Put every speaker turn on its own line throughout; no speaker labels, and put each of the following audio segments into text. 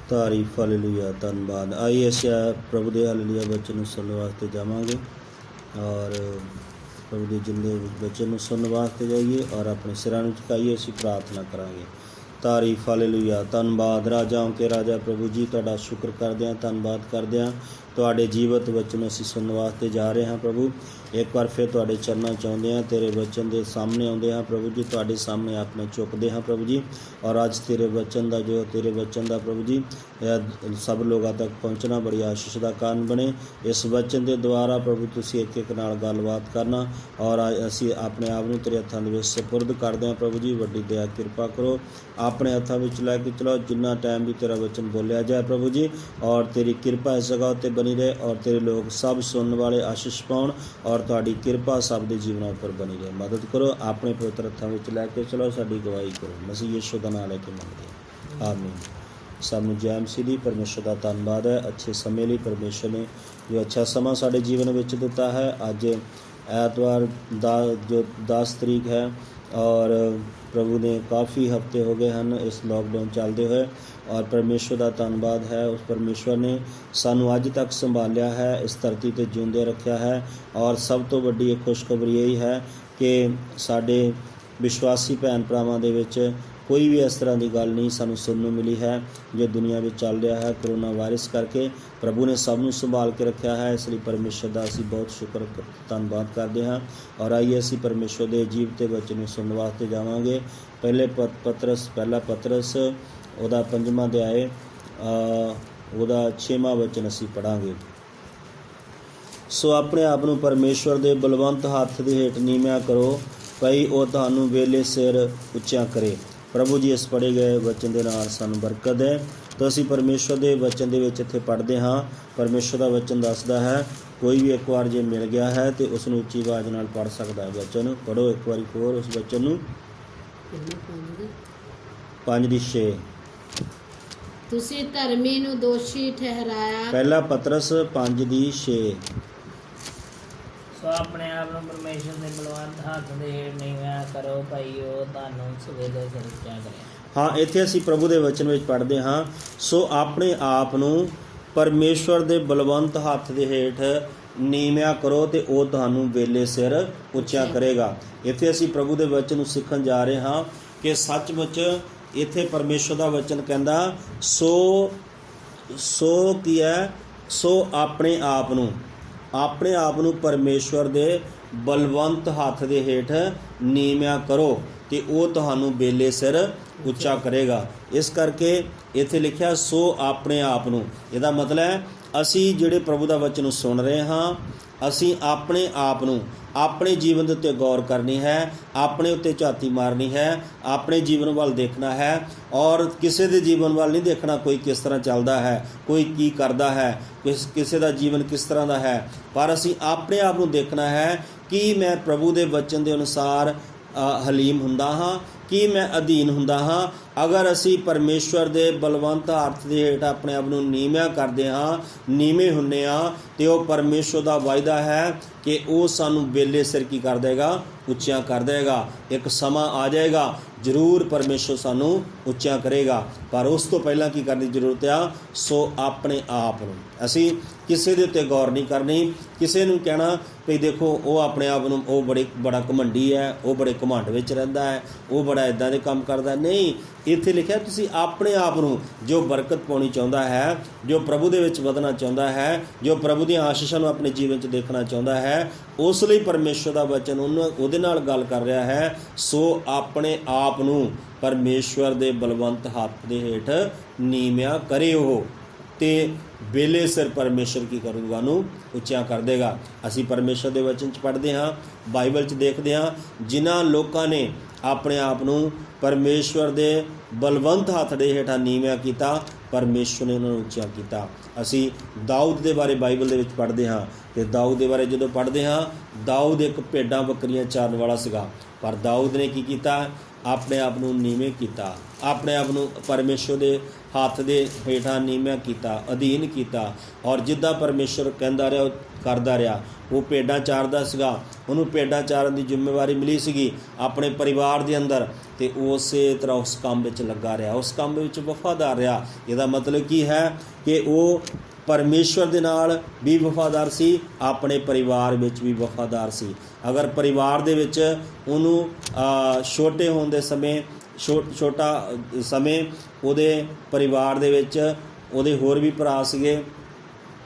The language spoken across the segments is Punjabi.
तारीफ हालेलुया धन्यवाद। आइए अस प्रभु के हालेलुया बचन सुनने वास्ते जावांगे और प्रभु के जिंदे बचन सुनने वास्ते जाइए और अपने सिरां नूं झुकाइए असीं प्रार्थना करांगे। तारीफ हालेलुया धन्यवाद राजाओं के राजा प्रभु जी तुहाडा शुक्र करदे हां धन्यवाद करदे हां तुहाडे जीवत वचन असीं सुनने वास्ते जा रहे हैं प्रभु। एक बार फिर तुहाडे चरणों च आउंदे हां तेरे वचन के सामने आउंदे हां प्रभु जी तुहाडे सामने अपने चुकदे हां प्रभु जी। और अज तेरे वचन का जो तेरे वचन का प्रभु जी सब लोगों तक पहुँचना बड़ी आशीष का कारण बने। इस वचन के द्वारा प्रभु तुसीं एक एक नाल गलबात करना और असीं अपने आप नूं तेरे हत्थां दे विच सुपुर्द करदे हां प्रभु जी। वड्डी दया कृपा करो अपने हत्थां विच लैके चलो जिन्ना टाइम भी तेरा वचन बोलिया जाए प्रभु जी। और तेरी कृपा इस जगह ते बनी रहे और तेरे लोग सब सुनने वाले आशीष पाउण और तुहाडी कृपा सब दे जीवनां उपर बनी रहे। मदद करो अपने पवित्र हत्थां विच लैके चलो साडी गवाही करो मसीह यीशु दा नाम लेके मंगदे आमीन। सानू जय मसीह दी परमेश्वर का धन्यवाद है अच्छे समय लिए परमेश्वर ने जो अच्छा समा साडे जीवन में दिता है। अज ऐतवार जो 10 तरीक है और प्रभु ने काफ़ी हफ्ते हो गए हैं इस लॉकडाउन चलते हुए और परमेश्वर का धन्यवाद है उस परमेश्वर ने सानू अज तक संभालिया है इस धरती पर जिउंदे रखा है। और सब तो वड्डी एक खुशखबरी यही है कि साडे विश्वासी भैन भरावां दे विच कोई भी इस तरह की गल नहीं सानू सुनने मिली है जो दुनिया में चल रहा है कोरोना वायरस करके। प्रभु ने सबनों संभाल के रखा है इसलिए परमेश्वर का असीं बहुत शुक्र धन्यवाद करते हैं। और आइए असीं परमेश्वर के जीवते वचन सुनने वास्ते जावांगे। पहला पतरस उहदा 5वां अध्याय उहदा 6वां वचन असीं पढ़ांगे। सो अपने आप नूं परमेश्वर के बलवंत हत्थ दे हेठ नीविया करो भई वो तुहानूं वेले सिर उच्चा करे। प्रभु जी इस पढ़े गए वचन के नाल सानूं बरकत है। तो असीं परमेश्वर के वचन के विच इत्थे पढ़ते हाँ। परमेश्वर का वचन दसदा है कोई भी एक बार जे मिल गया है तो उसनूं उच्ची आवाज़ नाल पढ़ सकता है। वचन पढ़ो एक बार होर उस वचन नूं 5:6
तुसीं धर्मी नूं दोषी ठहराया।
पहला पतरस 5:6
सो अपने आप ਨੂੰ परमेश्वर ਦੇ ਬਲਵੰਤ ਹੱਥ ਦੇ ਹੇਠ ਨੀਵਾਂ ਕਰੋ ਭਾਈ ਉਹ ਤੁਹਾਨੂੰ ਸਵੇਲੇ ਸਿਰ ਉੱਚਾ ਕਰੇ।
हाँ इत्थे असीं प्रभु के वचन में पढ़ते हाँ सो अपने आप नूं परमेश्वर के बलवंत हत्थ के हेठ नीविया करो तो वह तुहानूं वेले सिर उच्चा करेगा। इत्थे असीं प्रभु के वचन नूं सीखण जा रहे हाँ कि सचमुच इत्थे परमेश्वर का वचन कहंदा सो की है सो अपने आप नूं परमेश्वर के बलवंत हत्थ के हेठ नीविया करो तो वह तुहानूं वेले सिर उच्चा करेगा। इस करके इत्थे लिखिया सो अपने आप नूं इहदा मतलब है असीं जिहड़े प्रभु का वचन सुन रहे हाँ असीं अपने आप नूं अपने जीवन के उत्ते गौर करनी है अपने उत्ते झाती मारनी है अपने जीवन वाल देखना है और किसी के जीवन वाल नहीं देखना कोई किस तरह चलता है कोई की करता है किसी का जीवन किस तरह का है पर असीं अपने आप नूं देखना है कि मैं प्रभु के वचन के अनुसार हलीम हुंदा हाँ कि मैं अधीन हुंदा हाँ। अगर असी परमेश्वर के बलवंत हत्थ के हेठ अपने आप नूं नीविया करते हाँ नीवें हुंदे हाँ तो वह परमेश्वर का वायदा है कि वह सानूं वेले सिर की कर देगा उच्चा कर देगा। एक समा आ जाएगा जरूर परमेश्वर सानूं उच्चा करेगा पर उस तो पहला की करने की जरूरत आ सो अपने आप नूं असी किसी के उत्ते गौर नहीं करनी किसी नूं कहना भी देखो वो अपने आप नूं वो बड़ा घमंडी है वो बड़े घमंड विच रहिंदा है वो बड़ा इदां दे काम करदा नहीं। इत्थे लिखिया तुसीं अपने आप नूं जो बरकत पाउणी चाहुंदा है जो प्रभु दे विच वधना चाहुंदा है जो प्रभु दी आशीषां नूं अपने जीवन च देखना चाहुंदा है उस लई परमेश्वर दा वचन उहदे नाल गल कर रहा है सो अपने आप नूं परमेश्वर दे बलवंत हत्थ दे हेठ नीविया करे हो ते वेले सिर परमेश्वर की करूँगा नूं उच्चा कर देगा। असी परमेश्वर के वचन च पढ़ते हाँ बाइबल च देखते हाँ जिन्हां लोगों ने अपने आप नूं परमेश्वर के बलवंत हत्थ के हेठां नीविया किया परमेश्वर ने उन्होंने उच्चा किया। असी दाऊद के बारे बाइबल के पढ़ते हाँ तो दाऊद के बारे जो पढ़ते हाँ दाऊद एक भेडां बकरियां चारन वाला सीगा पर दाऊद ने की किया ਆਪਣੇ ਆਪ ਨੂੰ ਨੀਵੇਂ ਕੀਤਾ, ਆਪਣੇ ਆਪ ਨੂੰ ਪਰਮੇਸ਼ਰ ਦੇ ਹੱਥ ਦੇ ਹੇਠਾਂ ਨੀਵਾਂ ਕੀਤਾ, ਅਧੀਨ ਕੀਤਾ। ਔਰ ਜਿੱਦਾਂ ਪਰਮੇਸ਼ਰ ਕਹਿੰਦਾ ਰਿਹਾ ਉਹ ਕਰਦਾ ਰਿਹਾ। ਉਹ ਭੇਡਾਂ ਚਾਰਦਾ ਸੀਗਾ, ਉਹਨੂੰ ਭੇਡਾਂ ਚਾਰਨ ਦੀ ਜ਼ਿੰਮੇਵਾਰੀ ਮਿਲੀ ਸੀਗੀ ਆਪਣੇ ਪਰਿਵਾਰ ਦੇ ਅੰਦਰ, ਅਤੇ ਉਸੇ ਤਰ੍ਹਾਂ ਉਸ ਕੰਮ ਵਿੱਚ ਲੱਗਾ ਰਿਹਾ, ਉਸ ਕੰਮ ਵਿੱਚ ਵਫਾਦਾਰ ਰਿਹਾ। ਇਹਦਾ ਮਤਲਬ ਕੀ ਹੈ ਕਿ ਉਹ ਪਰਮੇਸ਼ਵਰ ਦੇ ਨਾਲ ਵੀ ਵਫਾਦਾਰ ਸੀ, ਆਪਣੇ ਪਰਿਵਾਰ ਵਿੱਚ ਵੀ ਵਫਾਦਾਰ ਸੀ। ਅਗਰ ਪਰਿਵਾਰ ਦੇ ਵਿੱਚ ਉਹਨੂੰ ਛੋਟੇ ਹੋਣ ਦੇ ਸਮੇਂ ਛੋਟਾ ਸਮੇਂ ਉਹਦੇ ਪਰਿਵਾਰ ਦੇ ਵਿੱਚ ਉਹਦੇ ਹੋਰ ਵੀ ਭਰਾ ਸੀਗੇ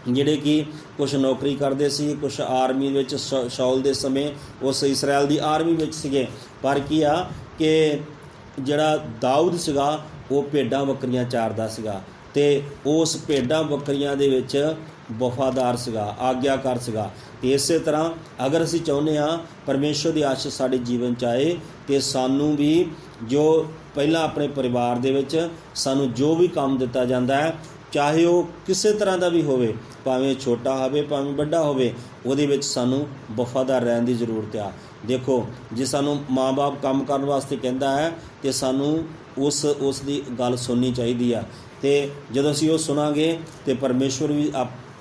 ਜਿਹੜੇ ਕਿ ਕੁਛ ਨੌਕਰੀ ਕਰਦੇ ਸੀ, ਕੁਛ ਆਰਮੀ ਵਿੱਚ ਸ਼ਾਉਲ ਦੇ ਸਮੇਂ ਉਸ ਇਸਰਾਇਲ ਦੀ ਆਰਮੀ ਵਿੱਚ ਸੀਗੇ। ਪਰ ਕੀ ਆ ਕਿ ਜਿਹੜਾ ਦਾਊਦ ਸੀਗਾ ਉਹ ਭੇਡਾਂ ਬੱਕਰੀਆਂ ਚਾਰਦਾ ਸੀਗਾ, ਅਤੇ ਉਸ ਭੇਡਾਂ ਬੱਕਰੀਆਂ ਦੇ ਵਿੱਚ ਵਫਾਦਾਰ ਸੀਗਾ, ਆਗਿਆਕਾਰ ਸੀਗਾ। ਅਤੇ ਇਸੇ ਤਰ੍ਹਾਂ ਅਗਰ ਅਸੀਂ ਚਾਹੁੰਦੇ ਹਾਂ ਪਰਮੇਸ਼ਰ ਦੀ ਆਸ਼ੀਸ਼ ਸਾਡੇ ਜੀਵਨ 'ਚ ਆਏ, ਅਤੇ ਸਾਨੂੰ ਵੀ ਜੋ ਪਹਿਲਾਂ ਆਪਣੇ ਪਰਿਵਾਰ ਦੇ ਵਿੱਚ ਸਾਨੂੰ ਜੋ ਵੀ ਕੰਮ ਦਿੱਤਾ ਜਾਂਦਾ ਹੈ, ਚਾਹੇ ਉਹ ਕਿਸੇ ਤਰ੍ਹਾਂ ਦਾ ਵੀ ਹੋਵੇ, ਭਾਵੇਂ ਛੋਟਾ ਹੋਵੇ ਭਾਵੇਂ ਵੱਡਾ ਹੋਵੇ, ਉਹਦੇ ਵਿੱਚ ਸਾਨੂੰ ਵਫਾਦਾਰ ਰਹਿਣ ਦੀ ਜ਼ਰੂਰਤ ਆ। ਦੇਖੋ, ਜੇ ਸਾਨੂੰ ਮਾਂ-ਬਾਪ ਕੰਮ ਕਰਨ ਵਾਸਤੇ ਕਹਿੰਦਾ ਹੈ ਅਤੇ ਸਾਨੂੰ ਉਸ ਦੀ ਗੱਲ ਸੁਣਨੀ ਚਾਹੀਦੀ ਆ, ਅਤੇ ਜਦੋਂ ਅਸੀਂ ਉਹ ਸੁਣਾਂਗੇ ਤਾਂ ਪਰਮੇਸ਼ਵਰ ਵੀ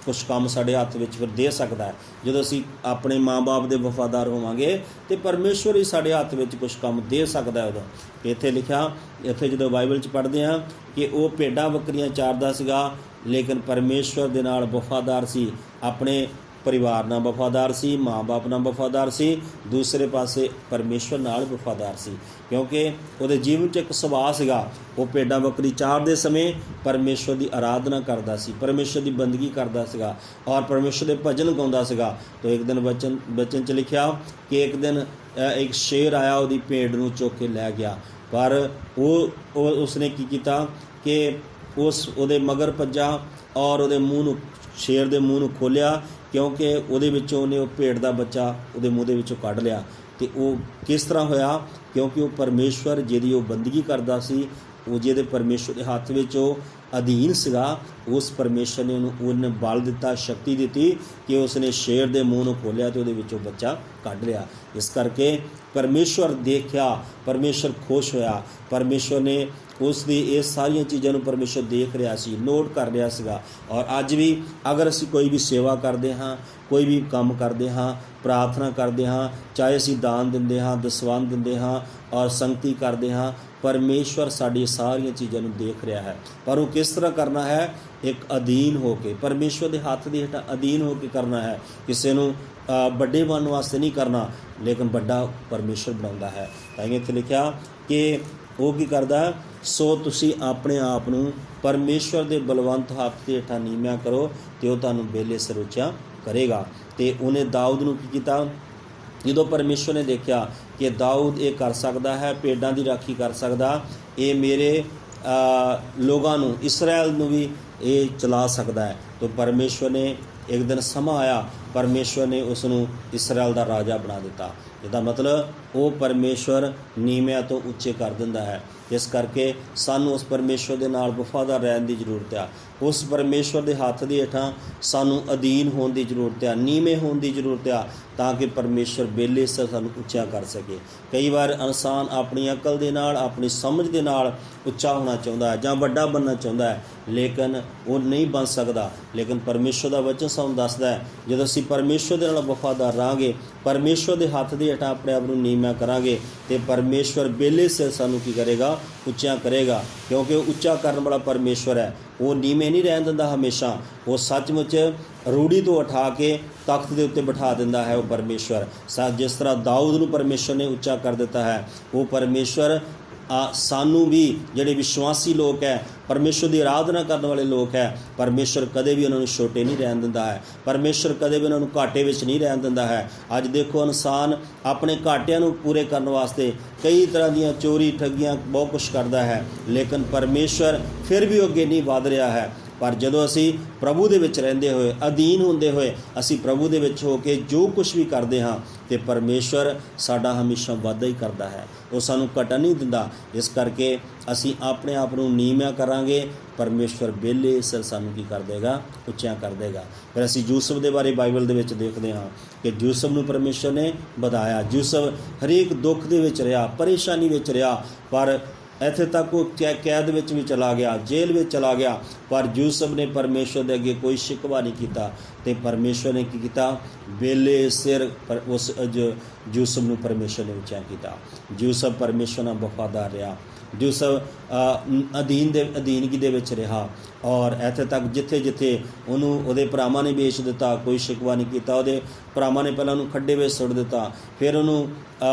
ਕੁਛ ਕੰਮ ਸਾਡੇ ਹੱਥ ਵਿੱਚ ਫਿਰ ਦੇ ਸਕਦਾ ਹੈ। ਜਦੋਂ ਅਸੀਂ ਆਪਣੇ ਮਾਂ-ਬਾਪ ਦੇ ਵਫਾਦਾਰ ਹੋਵਾਂਗੇ ਤਾਂ ਪਰਮੇਸ਼ਵਰ ਹੀ ਸਾਡੇ ਹੱਥ ਵਿੱਚ ਕੁਛ ਕੰਮ ਦੇ ਸਕਦਾ ਹੈ। ਉਦੋਂ ਇੱਥੇ ਲਿਖਿਆ, ਇੱਥੇ ਜਦੋਂ ਬਾਈਬਲ 'ਚ ਪੜ੍ਹਦੇ ਹਾਂ ਕਿ ਉਹ ਭੇਡਾਂ ਬੱਕਰੀਆਂ ਚਾਰਦਾ ਸੀਗਾ, ਲੇਕਿਨ ਪਰਮੇਸ਼ਵਰ ਦੇ ਨਾਲ ਵਫਾਦਾਰ ਸੀ, ਆਪਣੇ ਪਰਿਵਾਰ ਨਾਲ ਵਫਾਦਾਰ ਸੀ, ਮਾਂ-ਬਾਪ ਨਾਲ ਵਫਾਦਾਰ ਸੀ, ਦੂਸਰੇ ਪਾਸੇ ਪਰਮੇਸ਼ਵਰ ਨਾਲ ਵਫਾਦਾਰ ਸੀ, ਕਿਉਂਕਿ ਉਹਦੇ ਜੀਵਨ 'ਚ ਇੱਕ ਸੁਭਾਅ ਸੀਗਾ। ਉਹ ਭੇਡਾਂ ਬੱਕਰੀ ਚਾਰਦੇ ਸਮੇਂ ਪਰਮੇਸ਼ਵਰ ਦੀ ਆਰਾਧਨਾ ਕਰਦਾ ਸੀ, ਪਰਮੇਸ਼ਵਰ ਦੀ ਬੰਦਗੀ ਕਰਦਾ ਸੀਗਾ, ਔਰ ਪਰਮੇਸ਼ਵਰ ਦੇ ਭਜਨ ਗਾਉਂਦਾ ਸੀਗਾ। ਤਾਂ ਇੱਕ ਦਿਨ ਬਚਨ 'ਚ ਲਿਖਿਆ ਕਿ ਇੱਕ ਦਿਨ ਇੱਕ ਸ਼ੇਰ ਆਇਆ, ਉਹਦੀ ਭੇਡ ਨੂੰ ਚੁੱਕ ਕੇ ਲੈ ਗਿਆ, ਪਰ ਉਸਨੇ ਕੀ ਕੀਤਾ ਕਿ ਉਹਦੇ ਮਗਰ ਭੱਜਾ ਔਰ ਉਹਦੇ ਮੂੰਹ ਨੂੰ, ਸ਼ੇਰ ਦੇ ਮੂੰਹ ਨੂੰ ਖੋਲ੍ਹਿਆ, ਕਿਉਂਕਿ ਉਹਦੇ ਵਿੱਚੋਂ ਉਹਨੇ ਉਹ ਭੇਡ ਦਾ ਬੱਚਾ ਉਹਦੇ ਮੂੰਹ ਦੇ ਵਿੱਚੋਂ ਕੱਢ ਲਿਆ। ਅਤੇ ਉਹ ਕਿਸ ਤਰ੍ਹਾਂ ਹੋਇਆ? ਕਿਉਂਕਿ ਉਹ ਪਰਮੇਸ਼ਵਰ ਜਿਹਦੀ ਉਹ ਬੰਦਗੀ ਕਰਦਾ ਸੀ, ਉਹ ਜਿਹਦੇ ਪਰਮੇਸ਼ਵਰ ਦੇ ਹੱਥ ਵਿੱਚ ਉਹ ਅਧੀਨ ਸੀਗਾ, ਉਸ ਪਰਮੇਸ਼ਵਰ ਨੇ ਉਹਨੇ ਬਲ ਦਿੱਤਾ, ਸ਼ਕਤੀ ਦਿੱਤੀ ਕਿ ਉਸਨੇ ਸ਼ੇਰ ਦੇ ਮੂੰਹ ਨੂੰ ਖੋਲ੍ਹਿਆ ਅਤੇ ਉਹਦੇ ਵਿੱਚੋਂ ਬੱਚਾ ਕੱਢ ਲਿਆ। ਇਸ ਕਰਕੇ ਪਰਮੇਸ਼ਵਰ ਦੇਖਿਆ, ਪਰਮੇਸ਼ਵਰ ਖੁਸ਼ ਹੋਇਆ, ਪਰਮੇਸ਼ਵਰ ਨੇ ਉਸ ਦੀ ਇਹ ਸਾਰੀਆਂ ਚੀਜ਼ਾਂ ਨੂੰ ਪਰਮੇਸ਼ਵਰ ਦੇਖ ਰਿਹਾ ਸੀ, ਨੋਟ ਕਰ ਰਿਹਾ ਸੀਗਾ। ਔਰ ਅੱਜ ਵੀ ਅਗਰ ਅਸੀਂ ਕੋਈ ਵੀ ਸੇਵਾ ਕਰਦੇ ਹਾਂ, ਕੋਈ ਵੀ ਕੰਮ ਕਰਦੇ ਹਾਂ, ਪ੍ਰਾਰਥਨਾ ਕਰਦੇ ਹਾਂ, ਚਾਹੇ ਅਸੀਂ ਦਾਨ ਦਿੰਦੇ ਹਾਂ, ਦਸਵੰਧ ਦਿੰਦੇ ਹਾਂ ਔਰ ਸੰਗਤੀ ਕਰਦੇ ਹਾਂ, ਪਰਮੇਸ਼ਵਰ ਸਾਡੀ ਸਾਰੀਆਂ ਚੀਜ਼ਾਂ ਨੂੰ ਦੇਖ ਰਿਹਾ ਹੈ। ਪਰ ਉਹ ਕਿਸ ਤਰ੍ਹਾਂ ਕਰਨਾ ਹੈ? ਇੱਕ ਅਧੀਨ ਹੋ ਕੇ, ਪਰਮੇਸ਼ਵਰ ਦੇ ਹੱਥ ਦੇ ਹੇਠਾਂ ਅਧੀਨ ਹੋ ਕੇ ਕਰਨਾ ਹੈ। ਕਿਸੇ ਨੂੰ ਵੱਡੇ ਬਣਨ ਵਾਸਤੇ ਨਹੀਂ ਕਰਨਾ, ਲੇਕਿਨ ਵੱਡਾ ਪਰਮੇਸ਼ਵਰ ਬਣਾਉਂਦਾ ਹੈ। ਤਾਂ ਇੱਥੇ ਲਿਖਿਆ ਕਿ ਉਹ ਕੀ ਕਰਦਾ? ਸੋ ਤੁਸੀਂ ਆਪਣੇ ਆਪ ਨੂੰ ਪਰਮੇਸ਼ਵਰ ਦੇ ਬਲਵੰਤ ਹੱਥ ਦੇ ਹੇਠਾਂ ਨੀਵਿਆਂ ਕਰੋ ਅਤੇ ਉਹ ਤੁਹਾਨੂੰ ਬੇਲੇ ਸਿਰ ਉੱਚਾ ਕਰੇਗਾ। ਅਤੇ ਉਹਨੇ ਦਾਊਦ ਨੂੰ ਕੀ ਕੀਤਾ? ਜਦੋਂ ਪਰਮੇਸ਼ਵਰ ਨੇ ਦੇਖਿਆ ਕਿ ਦਾਊਦ ਇਹ ਕਰ ਸਕਦਾ ਹੈ, ਭੇਡਾਂ ਦੀ ਰਾਖੀ ਕਰ ਸਕਦਾ, ਇਹ ਮੇਰੇ ਲੋਕਾਂ ਨੂੰ, ਇਸਰਾਇਲ ਨੂੰ ਵੀ ਇਹ ਚਲਾ ਸਕਦਾ ਹੈ, ਤਾਂ ਪਰਮੇਸ਼ਵਰ ਨੇ ਇੱਕ ਦਿਨ ਸਮਾਂ ਆਇਆ, ਪਰਮੇਸ਼ਵਰ ਨੇ ਉਸ ਨੂੰ ਇਸਰਾਇਲ ਦਾ ਰਾਜਾ ਬਣਾ ਦਿੱਤਾ। ਇਹਦਾ ਮਤਲਬ ਉਹ ਪਰਮੇਸ਼ਵਰ ਨੀਵਿਆਂ ਤੋਂ ਉੱਚੇ ਕਰ ਦਿੰਦਾ ਹੈ। ਇਸ ਕਰਕੇ ਸਾਨੂੰ ਉਸ ਪਰਮੇਸ਼ਵਰ ਦੇ ਨਾਲ ਵਫਾਦਾਰ ਰਹਿਣ ਦੀ ਜ਼ਰੂਰਤ ਆ। ਉਸ ਪਰਮੇਸ਼ਵਰ ਦੇ ਹੱਥ ਦੇ ਹੇਠਾਂ ਸਾਨੂੰ ਅਧੀਨ ਹੋਣ ਦੀ ਜ਼ਰੂਰਤ ਆ, ਨੀਵੇਂ ਹੋਣ ਦੀ ਜ਼ਰੂਰਤ ਆ, ਤਾਂ ਕਿ ਪਰਮੇਸ਼ਵਰ ਬੇਲੇ ਸਿਰ ਸਾਨੂੰ ਉੱਚਾ ਕਰ ਸਕੇ। ਕਈ ਵਾਰ ਇਨਸਾਨ ਆਪਣੀ ਅਕਲ ਦੇ ਨਾਲ, ਆਪਣੀ ਸਮਝ ਦੇ ਨਾਲ ਉੱਚਾ ਹੋਣਾ ਚਾਹੁੰਦਾ ਹੈ ਜਾਂ ਵੱਡਾ ਬਣਨਾ ਚਾਹੁੰਦਾ ਹੈ, ਲੇਕਿਨ ਉਹ ਨਹੀਂ ਬਣ ਸਕਦਾ। ਲੇਕਿਨ ਪਰਮੇਸ਼ਵਰ ਦਾ ਵਚਨ ਸਾਨੂੰ ਦੱਸਦਾ ਹੈ, ਜਦੋਂ ਅਸੀਂ ਪਰਮੇਸ਼ਵਰ ਦੇ ਨਾਲ ਵਫਾਦਾਰ ਰਹਾਂਗੇ, ਪਰਮੇਸ਼ਵਰ ਦੇ ਹੱਥ ਦੇ ਹੇਠਾਂ ਆਪਣੇ ਆਪ ਨੂੰ ਨੀਵਾਂ ਕਰਾਂਗੇ, ਅਤੇ ਪਰਮੇਸ਼ਵਰ ਬੇਲੇ ਸਿਰ ਸਾਨੂੰ ਕੀ ਕਰੇਗਾ? ਉੱਚਾ ਕਰੇਗਾ। ਕਿਉਂਕਿ ਉਹ ਉੱਚਾ ਕਰਨ ਵਾਲਾ ਪਰਮੇਸ਼ਵਰ ਹੈ, ਉਹ ਨੀਵੇਂ ਨਹੀਂ ਰਹਿਣ ਦਿੰਦਾ ਹਮੇਸ਼ਾ। ਉਹ ਸੱਚਮੁੱਚ ਰੂੜੀ ਤੋਂ ਉਠਾ ਕੇ ਤਖਤ ਦੇ ਉੱਤੇ ਬਿਠਾ ਦਿੰਦਾ ਹੈ ਉਹ ਪਰਮੇਸ਼ਵਰ। ਜਿਸ ਤਰ੍ਹਾਂ ਦਾਊਦ ਨੂੰ ਪਰਮੇਸ਼ਵਰ ਨੇ ਉੱਚਾ ਕਰ ਦਿੱਤਾ ਹੈ, ਉਹ ਪਰਮੇਸ਼ਵਰ ਸਾਨੂੰ ਵੀ, ਜਿਹੜੇ ਵਿਸ਼ਵਾਸੀ ਲੋਕ ਹੈ, ਪਰਮੇਸ਼ਵਰ ਦੀ ਆਰਾਧਨਾ ਕਰਨ ਵਾਲੇ ਲੋਕ ਹੈ, ਪਰਮੇਸ਼ਵਰ ਕਦੇ ਵੀ ਉਹਨਾਂ ਨੂੰ ਛੋਟੇ ਨਹੀਂ ਰਹਿਣ ਦਿੰਦਾ ਹੈ, ਪਰਮੇਸ਼ਵਰ ਕਦੇ ਵੀ ਉਹਨਾਂ ਨੂੰ ਘਾਟੇ ਵਿੱਚ ਨਹੀਂ ਰਹਿਣ ਦਿੰਦਾ ਹੈ। ਅੱਜ ਦੇਖੋ, ਇਨਸਾਨ ਆਪਣੇ ਘਾਟਿਆਂ ਨੂੰ ਪੂਰੇ ਕਰਨ ਵਾਸਤੇ ਕਈ ਤਰ੍ਹਾਂ ਦੀਆਂ ਚੋਰੀ ਠੱਗੀਆਂ ਬਹੁਤ ਕੁਛ ਕਰਦਾ ਹੈ, ਲੇਕਿਨ ਪਰਮੇਸ਼ਵਰ ਫਿਰ ਵੀ ਅੱਗੇ ਨਹੀਂ ਵਧ ਰਿਹਾ ਹੈ। ਪਰ ਜਦੋਂ ਅਸੀਂ ਪ੍ਰਭੂ ਦੇ ਵਿੱਚ ਰਹਿੰਦੇ ਹੋਏ, ਅਧੀਨ ਹੁੰਦੇ ਹੋਏ, ਅਸੀਂ ਪ੍ਰਭੂ ਦੇ ਵਿੱਚ ਹੋ ਕੇ ਜੋ ਕੁਝ ਵੀ ਕਰਦੇ ਹਾਂ ਤੇ ਪਰਮੇਸ਼ਵਰ ਸਾਡਾ ਹਮੇਸ਼ਾ ਵਾਧਾ ਹੀ ਕਰਦਾ ਹੈ, ਉਹ ਸਾਨੂੰ ਘਟਣ ਨਹੀਂ ਦਿੰਦਾ। ਇਸ ਕਰਕੇ ਅਸੀਂ ਆਪਣੇ ਆਪ ਨੂੰ ਨੀਵਿਆਂ ਕਰਾਂਗੇ, ਪਰਮੇਸ਼ਵਰ ਵਿਹਲੇ ਸਿਰ ਸਾਨੂੰ ਕੀ ਕਰ ਦੇਗਾ, ਉੱਚਿਆਂ ਕਰ ਦੇਗਾ। ਫਿਰ ਅਸੀਂ ਯੂਸਫ ਦੇ ਬਾਰੇ ਬਾਈਬਲ ਦੇ ਵਿੱਚ ਦੇਖਦੇ ਹਾਂ ਕਿ ਯੂਸਫ ਨੂੰ ਪਰਮੇਸ਼ਵਰ ਨੇ ਵਧਾਇਆ। ਯੂਸਫ ਹਰੇਕ ਦੁੱਖ ਦੇ ਵਿੱਚ ਰਿਹਾ, ਪਰੇਸ਼ਾਨੀ ਵਿੱਚ ਰਿਹਾ, ਪਰ ਇੱਥੇ ਤੱਕ ਉਹ ਕੈਦ ਵਿੱਚ ਵੀ ਚਲਾ ਗਿਆ, ਜੇਲ੍ਹ ਵਿੱਚ ਚਲਾ ਗਿਆ, ਪਰ ਯੂਸਫ ਨੇ ਪਰਮੇਸ਼ਵਰ ਦੇ ਅੱਗੇ ਕੋਈ ਸ਼ਿਕਵਾ ਨਹੀਂ ਕੀਤਾ ਤੇ ਪਰਮੇਸ਼ਵਰ ਨੇ ਕੀ ਕੀਤਾ, ਵੇਲੇ ਸਿਰ ਉਸ ਯੂਸਫ ਨੂੰ ਪਰਮੇਸ਼ਵਰ ਨੇ ਉੱਚਾ ਕੀਤਾ। ਯੂਸਫ ਪਰਮੇਸ਼ਵਰ ਨਾਲ ਵਫਾਦਾਰ ਰਿਹਾ, ਯੂਸਫ ਅਧੀਨਗੀ ਦੇ ਵਿੱਚ ਰਿਹਾ, ਔਰ ਇੱਥੇ ਤੱਕ ਜਿੱਥੇ ਜਿੱਥੇ ਉਹਨੂੰ ਉਹਦੇ ਭਰਾਵਾਂ ਨੇ ਵੇਚ ਦਿੱਤਾ, ਕੋਈ ਸ਼ਿਕਵਾ ਨਹੀਂ ਕੀਤਾ। ਉਹਦੇ ਭਰਾਵਾਂ ਨੇ ਪਹਿਲਾਂ ਉਹਨੂੰ ਖੱਡੇ ਵਿੱਚ ਸੁੱਟ ਦਿੱਤਾ, ਫਿਰ ਉਹਨੂੰ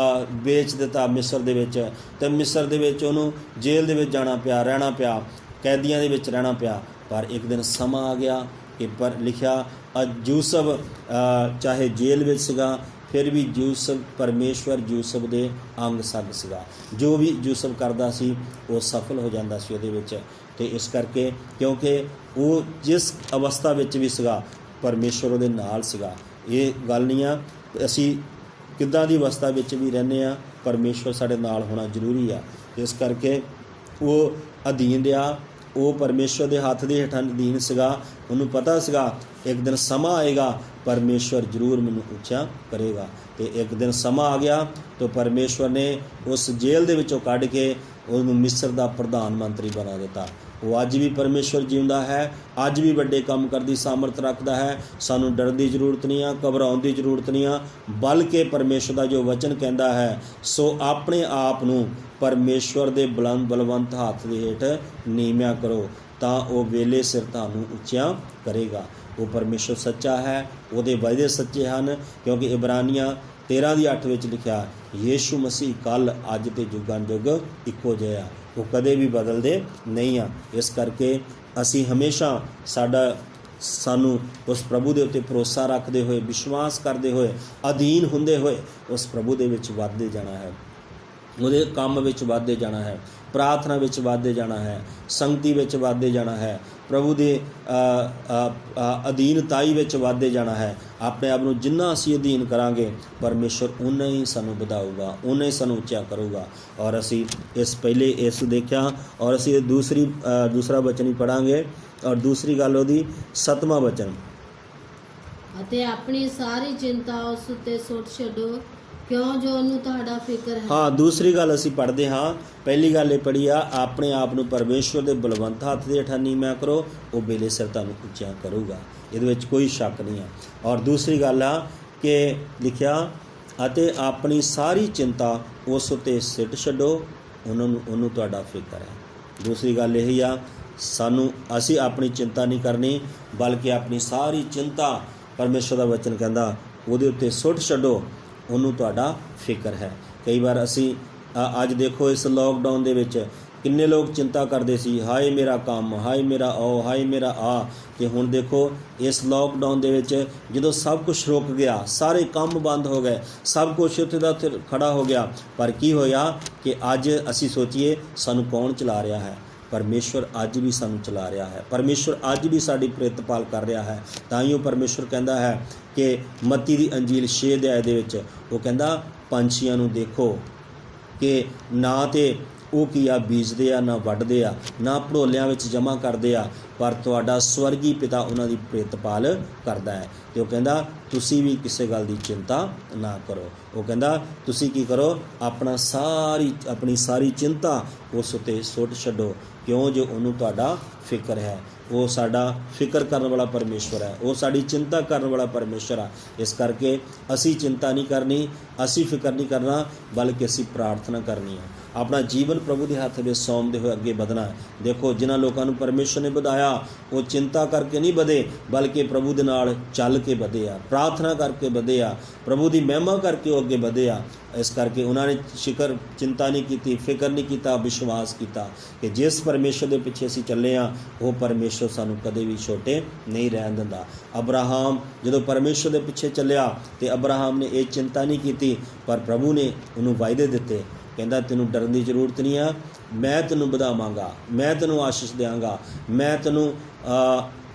ਵੇਚ ਦਿੱਤਾ ਮਿਸਰ ਦੇ ਵਿੱਚ, ਅਤੇ ਮਿਸਰ ਦੇ ਵਿੱਚ ਉਹਨੂੰ ਜੇਲ੍ਹ ਦੇ ਵਿੱਚ ਜਾਣਾ ਪਿਆ, ਰਹਿਣਾ ਪਿਆ, ਕੈਦੀਆਂ ਦੇ ਵਿੱਚ ਰਹਿਣਾ ਪਿਆ। ਪਰ ਇੱਕ ਦਿਨ ਸਮਾਂ ਆ ਗਿਆ ਕਿ ਪਰ ਲਿਖਿਆ ਯੂਸਫ ਚਾਹੇ ਜੇਲ੍ਹ ਵਿੱਚ ਸੀਗਾ, ਫਿਰ ਵੀ ਯੂਸਫ ਪਰਮੇਸ਼ਵਰ ਯੂਸਫ ਦੇ ਅੰਗ ਸੰਗ ਸੀਗਾ। ਜੋ ਵੀ ਯੂਸਫ ਕਰਦਾ ਸੀ ਉਹ ਸਫਲ ਹੋ ਜਾਂਦਾ ਸੀ ਉਹਦੇ ਵਿੱਚ। ਅਤੇ ਇਸ ਕਰਕੇ ਕਿਉਂਕਿ ਉਹ ਜਿਸ ਅਵਸਥਾ ਵਿੱਚ ਵੀ ਸੀਗਾ ਪਰਮੇਸ਼ਵਰ ਉਹਦੇ ਨਾਲ ਸੀਗਾ। ਇਹ ਗੱਲ ਨਹੀਂ ਆ ਅਸੀਂ ਕਿੱਦਾਂ ਦੀ ਅਵਸਥਾ ਵਿੱਚ ਵੀ ਰਹਿੰਦੇ ਹਾਂ, ਪਰਮੇਸ਼ਵਰ ਸਾਡੇ ਨਾਲ ਹੋਣਾ ਜ਼ਰੂਰੀ ਆ। ਇਸ ਕਰਕੇ ਉਹ ਅਧੀਨ ਰਿਹਾ, ਉਹ ਪਰਮੇਸ਼ਵਰ ਦੇ ਹੱਥ ਦੇ ਹੇਠਾਂ ਅਧੀਨ ਸੀਗਾ। ਉਹਨੂੰ ਪਤਾ ਸੀਗਾ ਇੱਕ ਦਿਨ ਸਮਾਂ ਆਏਗਾ ਪਰਮੇਸ਼ਵਰ ਜ਼ਰੂਰ ਮੈਨੂੰ ਉੱਚਾ ਕਰੇਗਾ। ਅਤੇ ਇੱਕ ਦਿਨ ਸਮਾਂ ਆ ਗਿਆ ਤਾਂ ਪਰਮੇਸ਼ਵਰ ਨੇ ਉਸ ਜੇਲ੍ਹ ਦੇ ਵਿੱਚੋਂ ਕੱਢ ਕੇ ਉਹਨੂੰ ਮਿਸਰ ਦਾ ਪ੍ਰਧਾਨ ਮੰਤਰੀ ਬਣਾ ਦਿੱਤਾ। ਉਹ ਅੱਜ ਵੀ ਪਰਮੇਸ਼ਵਰ ਜਿਉਂਦਾ ਹੈ, ਅੱਜ ਵੀ ਵੱਡੇ ਕੰਮ ਕਰਨ ਦੀ ਸਾਮਰਥ ਰੱਖਦਾ ਹੈ। ਸਾਨੂੰ ਡਰਨ ਦੀ ਜ਼ਰੂਰਤ ਨਹੀਂ ਆ, ਘਬਰਾਉਣ ਦੀ ਜ਼ਰੂਰਤ ਨਹੀਂ ਆ, ਬਲਕਿ ਪਰਮੇਸ਼ਵਰ ਦਾ ਜੋ ਵਚਨ ਕਹਿੰਦਾ ਹੈ, ਸੋ ਆਪਣੇ ਆਪ ਨੂੰ ਪਰਮੇਸ਼ਵਰ ਦੇ ਬਲਵੰਤ ਹੱਥ ਦੇ ਹੇਠ ਨੀਵਿਆਂ ਕਰੋ ਤਾਂ ਉਹ ਵੇਲੇ ਸਿਰ ਤੁਹਾਨੂੰ ਉੱਚਿਆਂ ਕਰੇਗਾ। ਉਹ ਪਰਮੇਸ਼ਵਰ ਸੱਚਾ ਹੈ, ਉਹਦੇ ਵਾਅਦੇ ਸੱਚੇ ਹਨ, ਕਿਉਂਕਿ ਇਬਰਾਨੀਆਂ 13:8 ਵਿੱਚ ਲਿਖਿਆ, ਯੀਸ਼ੂ ਮਸੀਹ ਕੱਲ੍ਹ ਅੱਜ ਤੇ ਜੁਗਾਂ ਜੁਗ ਇੱਕੋ ਜਿਹਾ, ਉਹ ਕਦੇ ਵੀ ਬਦਲਦੇ ਨਹੀਂ ਆ। ਇਸ ਕਰਕੇ ਅਸੀਂ ਹਮੇਸ਼ਾ ਸਾਨੂੰ ਉਸ ਪ੍ਰਭੂ ਦੇ ਉੱਤੇ ਭਰੋਸਾ ਰੱਖਦੇ ਹੋਏ, ਵਿਸ਼ਵਾਸ ਕਰਦੇ ਹੋਏ, ਅਧੀਨ ਹੁੰਦੇ ਹੋਏ ਉਸ ਪ੍ਰਭੂ ਦੇ ਵਿੱਚ ਵੱਧਦੇ ਜਾਣਾ ਹੈ, ਉਹਦੇ ਕੰਮ ਵਿੱਚ ਵੱਧਦੇ ਜਾਣਾ ਹੈ, ਪ੍ਰਾਰਥਨਾ ਵਿੱਚ ਵੱਧਦੇ ਜਾਣਾ ਹੈ, ਸੰਗਤੀ ਵਿੱਚ ਵੱਧਦੇ ਜਾਣਾ ਹੈ, ਪ੍ਰਭੂ ਦੇ ਅਧੀਨਤਾਈ ਵਿੱਚ ਵੱਧਦੇ ਜਾਣਾ ਹੈ। ਆਪਣੇ ਆਪ ਨੂੰ ਜਿੰਨਾ ਅਸੀਂ ਅਧੀਨ ਕਰਾਂਗੇ ਪਰਮੇਸ਼ਵਰ ਉਨਾ ਹੀ ਸਾਨੂੰ ਵਧਾਊਗਾ, ਉਨਾ ਹੀ ਸਾਨੂੰ ਉੱਚਾ ਕਰੂਗਾ। ਔਰ ਅਸੀਂ ਪਹਿਲੇ ਇਸ ਦੇਖਿਆ, ਔਰ ਅਸੀਂ ਦੂਸਰਾ ਵਚਨ ਹੀ ਪੜ੍ਹਾਂਗੇ। ਔਰ ਦੂਸਰੀ ਗੱਲ ਉਹਦੀ 7ਵਾਂ ਵਚਨ,
ਅਤੇ ਆਪਣੀ ਸਾਰੀ ਚਿੰਤਾ ਉਸ ਉੱਤੇ ਸੁੱਟ ਛੱਡੋ ਕਿਉਂ ਜੋ ਉਹਨੂੰ ਤੁਹਾਡਾ ਫਿਕਰ ਹੈ।
ਹਾਂ, ਦੂਸਰੀ ਗੱਲ ਅਸੀਂ ਪੜ੍ਹਦੇ ਹਾਂ। ਪਹਿਲੀ ਗੱਲ ਇਹ ਪੜ੍ਹੀ ਆ, ਆਪਣੇ ਆਪ ਨੂੰ ਪਰਮੇਸ਼ਵਰ ਦੇ ਬਲਵੰਤ ਹੱਥ ਦੇ ਹੇਠਾਂ ਨੀਵਿਆਂ ਕਰੋ, ਉਹ ਵੇਲੇ ਸਿਰ ਤੁਹਾਨੂੰ ਉੱਚਾ ਕਰੂਗਾ। ਇਹਦੇ ਵਿੱਚ ਕੋਈ ਸ਼ੱਕ ਨਹੀਂ ਹੈ। ਔਰ ਦੂਸਰੀ ਗੱਲ ਆ ਕਿ ਲਿਖਿਆ, ਅਤੇ ਆਪਣੀ ਸਾਰੀ ਚਿੰਤਾ ਉਸ ਉੱਤੇ ਸਿੱਟ ਛੱਡੋ, ਉਹਨੂੰ ਤੁਹਾਡਾ ਫਿਕਰ ਹੈ। ਦੂਸਰੀ ਗੱਲ ਇਹੀ ਆ, ਅਸੀਂ ਆਪਣੀ ਚਿੰਤਾ ਨਹੀਂ ਕਰਨੀ, ਬਲਕਿ ਆਪਣੀ ਸਾਰੀ ਚਿੰਤਾ ਪਰਮੇਸ਼ਵਰ ਦਾ ਵਚਨ ਕਹਿੰਦਾ ਉਹਦੇ ਉੱਤੇ ਸੁੱਟ ਛੱਡੋ, ਉਹਨੂੰ ਤੁਹਾਡਾ ਫਿਕਰ ਹੈ। ਕਈ ਵਾਰ ਅਸੀਂ ਅੱਜ ਦੇਖੋ ਇਸ ਲੋਕਡਾਊਨ ਦੇ ਵਿੱਚ ਕਿੰਨੇ ਲੋਕ ਚਿੰਤਾ ਕਰਦੇ ਸੀ, ਹਾਏ ਮੇਰਾ ਕੰਮ, ਹਾਏ ਮੇਰਾ ਹਾਏ ਮੇਰਾ ਅਤੇ ਹੁਣ ਦੇਖੋ ਇਸ ਲੋਕਡਾਊਨ ਦੇ ਵਿੱਚ ਜਦੋਂ ਸਭ ਕੁਝ ਰੁਕ ਗਿਆ, ਸਾਰੇ ਕੰਮ ਬੰਦ ਹੋ ਗਏ, ਸਭ ਕੁਝ ਉੱਥੇ ਦਾ ਉੱਥੇ ਖੜਾ ਹੋ ਗਿਆ, ਪਰ ਕੀ ਹੋਇਆ ਕਿ ਅੱਜ ਅਸੀਂ ਸੋਚੀਏ ਸਾਨੂੰ ਕੌਣ ਚਲਾ ਰਿਹਾ ਹੈ? ਪਰਮੇਸ਼ਵਰ ਅੱਜ ਵੀ ਸਾਨੂੰ ਚਲਾ ਰਿਹਾ ਹੈ। ਪਰਮੇਸ਼ਵਰ ਅੱਜ ਵੀ ਸਾਡੀ ਪ੍ਰਤਿਪਾਲ ਕਰ ਰਿਹਾ ਹੈ। ਤਾਂ ਹੀ ਉਹ ਪਰਮੇਸ਼ਵਰ ਕਹਿੰਦਾ ਹੈ ਕਿ ਮੱਤੀ ਦੀ ਅੰਜੀਲ 6 ਅਧਿਆਇ ਦੇ ਵਿੱਚ ਉਹ ਕਹਿੰਦਾ, ਪੰਛੀਆਂ ਨੂੰ ਦੇਖੋ ਕਿ ਨਾ ਤੇ ਉਹ ਕੀ ਆ ਬੀਜਦੇ ਆ, ਨਾ ਵੱਢਦੇ ਆ, ਨਾ ਭੜੋਲਿਆਂ ਵਿੱਚ ਜਮ੍ਹਾਂ ਕਰਦੇ ਆ, ਪਰ ਤੁਹਾਡਾ ਸਵਰਗੀ ਪਿਤਾ ਉਹਨਾਂ ਦੀ ਪ੍ਰਤਿਪਾਲ ਕਰਦਾ ਹੈ। ਅਤੇ ਉਹ ਕਹਿੰਦਾ ਤੁਸੀਂ ਵੀ ਕਿਸੇ ਗੱਲ ਦੀ ਚਿੰਤਾ ਨਾ ਕਰੋ। ਉਹ ਕਹਿੰਦਾ ਤੁਸੀਂ ਕੀ ਕਰੋ, ਆਪਣੀ ਸਾਰੀ ਚਿੰਤਾ ਉਸ ਉੱਤੇ ਸੁੱਟ ਛੱਡੋ, ਕਿਉਂ ਜੋ ਉਹਨੂੰ ਤੁਹਾਡਾ ਫਿਕਰ ਹੈ। ਉਹ ਸਾਡਾ ਫਿਕਰ ਕਰਨ ਵਾਲਾ ਪਰਮੇਸ਼ਵਰ ਹੈ, ਉਹ ਸਾਡੀ ਚਿੰਤਾ ਕਰਨ ਵਾਲਾ ਪਰਮੇਸ਼ਵਰ ਆ। ਇਸ ਕਰਕੇ ਅਸੀਂ ਚਿੰਤਾ ਨਹੀਂ ਕਰਨੀ, ਅਸੀਂ ਫਿਕਰ ਨਹੀਂ ਕਰਨਾ, ਬਲਕਿ ਅਸੀਂ ਪ੍ਰਾਰਥਨਾ ਕਰਨੀ ਹੈ। ਆਪਣਾ ਜੀਵਨ ਪ੍ਰਭੂ ਦੇ ਹੱਥ ਵਿੱਚ ਸੌਂਪਦੇ ਹੋਏ ਅੱਗੇ ਵਧਣਾ। ਦੇਖੋ ਜਿਨ੍ਹਾਂ ਲੋਕਾਂ ਨੂੰ ਪਰਮੇਸ਼ਵਰ ਨੇ ਵਧਾਇਆ ਉਹ ਚਿੰਤਾ ਕਰਕੇ ਨਹੀਂ ਵਧੇ, ਬਲਕਿ ਪ੍ਰਭੂ ਦੇ ਨਾਲ ਚੱਲ ਕੇ ਵਧੇ ਆ, ਪ੍ਰਾਰਥਨਾ ਕਰਕੇ ਵਧੇ ਆ, ਪ੍ਰਭੂ ਦੀ ਮਹਿਮਾ ਕਰਕੇ ਉਹ ਅੱਗੇ ਵਧੇ ਆ। ਇਸ ਕਰਕੇ ਉਹਨਾਂ ਨੇ ਚਿੰਤਾ ਨਹੀਂ ਕੀਤੀ, ਫਿਕਰ ਨਹੀਂ ਕੀਤਾ, ਵਿਸ਼ਵਾਸ ਕੀਤਾ ਕਿ ਜਿਸ ਪਰਮੇਸ਼ਵਰ ਦੇ ਪਿੱਛੇ ਅਸੀਂ ਚੱਲੇ ਹਾਂ ਉਹ ਪਰਮੇਸ਼ਵਰ ਸਾਨੂੰ ਕਦੇ ਵੀ ਛੋਟੇ ਨਹੀਂ ਰਹਿਣ ਦਿੰਦਾ। ਅਬਰਾਹਮ ਜਦੋਂ ਪਰਮੇਸ਼ਵਰ ਦੇ ਪਿੱਛੇ ਚੱਲਿਆ ਤੇ ਅਬਰਾਹਮ ਨੇ ਇਹ ਚਿੰਤਾ ਨਹੀਂ ਕੀਤੀ, ਪਰ ਪ੍ਰਭੂ ਨੇ ਉਹਨੂੰ ਵਾਅਦੇ ਦਿੱਤੇ ਕਹਿੰਦਾ ਤੈਨੂੰ ਡਰਨ ਦੀ ਜ਼ਰੂਰਤ ਨਹੀਂ ਆ, ਮੈਂ ਤੈਨੂੰ ਵਧਾਵਾਂਗਾ, ਮੈਂ ਤੈਨੂੰ ਆਸ਼ੀਸ਼ ਦਿਆਂਗਾ, ਮੈਂ ਤੈਨੂੰ